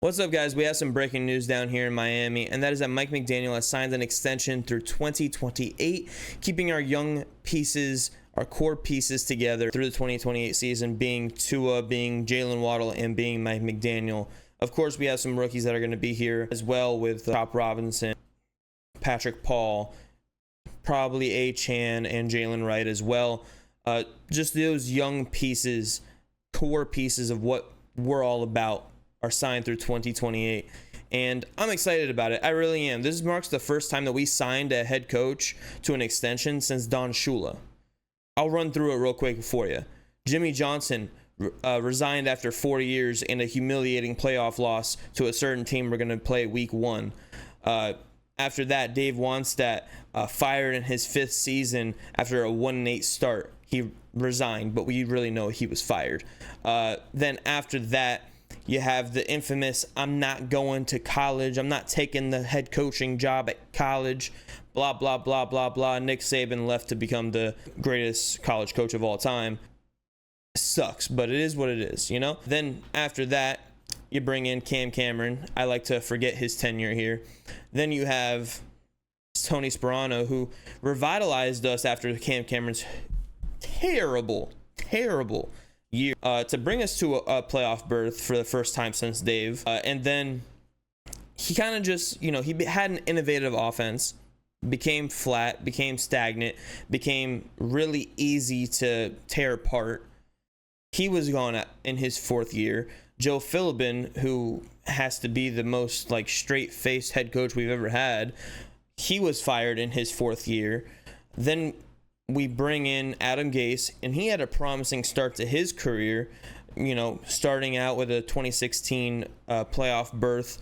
What's up, guys? We have some breaking news down here in Miami, and that is that Mike McDaniel has signed an extension through 2028, keeping our young pieces, our core pieces together through the 2028 season, being Tua, being Jalen Waddle, and being Mike McDaniel. Of course, we have some rookies that are going to be here as well with Chop Robinson, Patrick Paul, probably A-Chan, and Jalen Wright as well. Just those young pieces, core pieces of what we're all about, are signed through 2028, and I'm excited about it. I really am. This marks the first time that we signed a head coach to an extension since Don Shula. I'll run through it real quick for you. Jimmy Johnson resigned after 4 years in a humiliating playoff loss to a certain team we're going to play week 1. After that, Dave Wannstedt fired in his 5th season after a 1-8 start. He resigned, but we really know he was fired. Then after that, you have the infamous, I'm not going to college, I'm not taking the head coaching job at college, blah, blah, blah, blah, blah. Nick Saban left to become the greatest college coach of all time. Sucks, but it is what it is, you know? Then after that, you bring in Cam Cameron. I like to forget his tenure here. Then you have Tony Sperano, who revitalized us after Cam Cameron's terrible year to bring us to a playoff berth for the first time since Dave. And then he kind of just, he had an innovative offense, became flat, became stagnant, became really easy to tear apart. He was gone in his 4th year. Joe Philbin, who has to be the most straight-faced head coach we've ever had, he was fired in his 4th year. Then we bring in Adam Gase, and he had a promising start to his career, starting out with a 2016 playoff berth,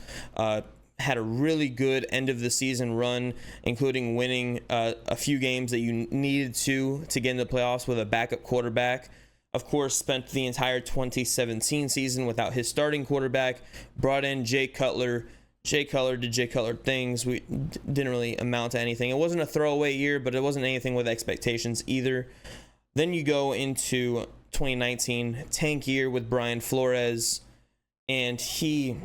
had a really good end of the season run, including winning a few games that you needed to get into the playoffs with a backup quarterback. Of course, spent the entire 2017 season without his starting quarterback, brought in Jay Cutler. Jay Cutler did Jay Cutler things. We didn't really amount to anything. It wasn't a throwaway year, but it wasn't anything with expectations either. Then you go into 2019, tank year with Brian Flores, and he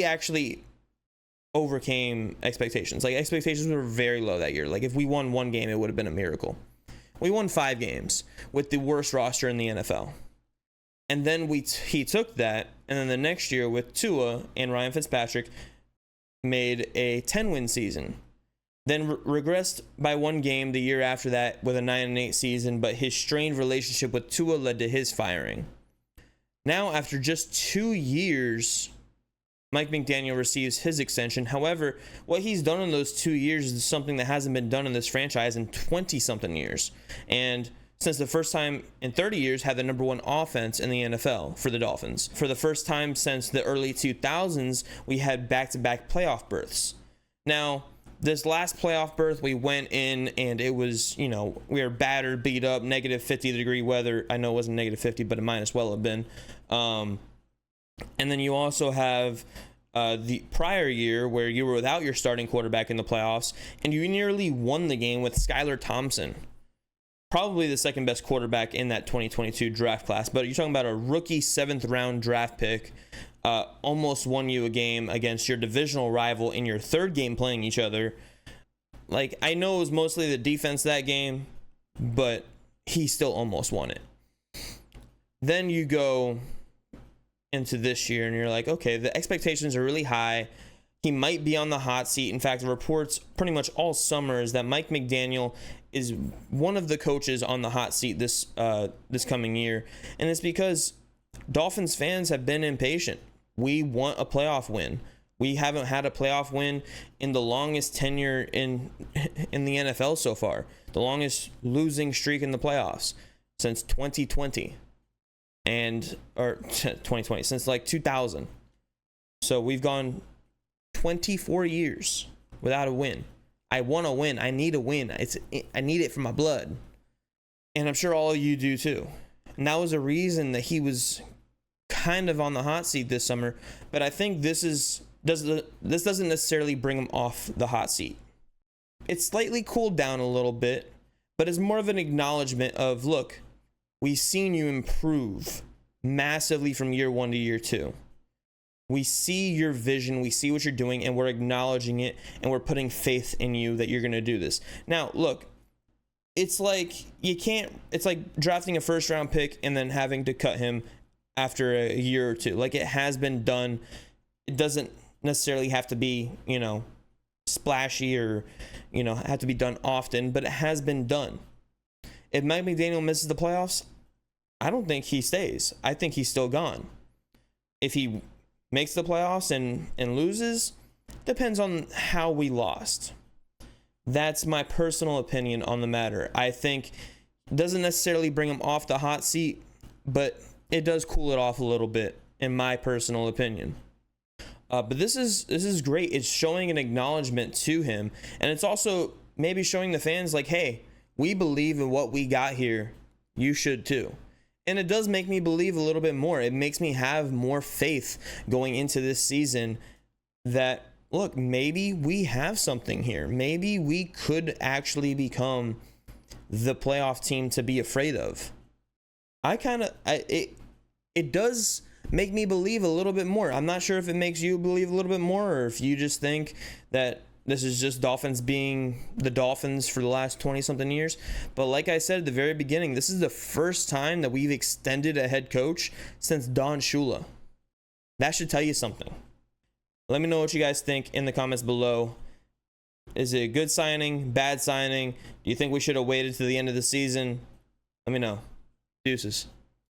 actually overcame expectations. Expectations were very low that year. If we won 1 game, it would have been a miracle. We won 5 games with the worst roster in the NFL. And then he took that, and then the next year with Tua and Ryan Fitzpatrick made a 10-win season. Then regressed by 1 game the year after that with a 9-8 season, but his strained relationship with Tua led to his firing. Now, after just 2 years, Mike McDaniel receives his extension. However, what he's done in those 2 years is something that hasn't been done in this franchise in 20-something years. And since the first time in 30 years had the #1 offense in the NFL for the Dolphins. For the first time since the early 2000s, we had back-to-back playoff berths. Now, this last playoff berth, we went in and it was, we were battered, beat up, negative 50-degree weather. I know it wasn't negative 50, but it might as well have been. And then you also have the prior year where you were without your starting quarterback in the playoffs, and you nearly won the game with Skylar Thompson. Probably the second best quarterback in that 2022 draft class, but you're talking about a rookie 7th round draft pick, almost won you a game against your divisional rival in your 3rd game playing each other. I know it was mostly the defense that game, but he still almost won it. Then you go into this year and you're like, okay, the expectations are really high. He might be on the hot seat. In fact, the reports pretty much all summer is that Mike McDaniel is one of the coaches on the hot seat this coming year. And it's because Dolphins fans have been impatient. We want a playoff win. We haven't had a playoff win in the longest tenure in the NFL so far. The longest losing streak in the playoffs since 2020. Or 2020, since 2000. So we've gone 24 years without a win. I want to win. I need a win. I need it for my blood. And I'm sure all of you do too. And that was a reason that he was kind of on the hot seat this summer. But I think this doesn't necessarily bring him off the hot seat. It's slightly cooled down a little bit, but it's more of an acknowledgement of, look, we've seen you improve massively from year 1 to year 2. We see your vision, we see what you're doing, and we're acknowledging it, and we're putting faith in you that you're going to do this. Now, look, it's like it's like drafting a first round pick and then having to cut him after a year or two. Like, it has been done. It doesn't necessarily have to be, splashy or, have to be done often, but it has been done. If Mike McDaniel misses the playoffs, I don't think he stays. I think he's still gone. If he makes the playoffs and loses, depends on how we lost. That's my personal opinion on the matter. I think it doesn't necessarily bring him off the hot seat, but it does cool it off a little bit, in my personal opinion. But this is great. It's showing an acknowledgement to him, and it's also maybe showing the fans like, hey, we believe in what we got here. You should too. And it does make me believe a little bit more. It makes me have more faith going into this season that, look, maybe we have something here. Maybe we could actually become the playoff team to be afraid of. It does make me believe a little bit more. I'm not sure if it makes you believe a little bit more, or if you just think that this is just Dolphins being the Dolphins for the last 20-something years. But like I said at the very beginning, this is the first time that we've extended a head coach since Don Shula. That should tell you something. Let me know what you guys think in the comments below. Is it a good signing, bad signing? Do you think we should have waited to the end of the season? Let me know. Deuces.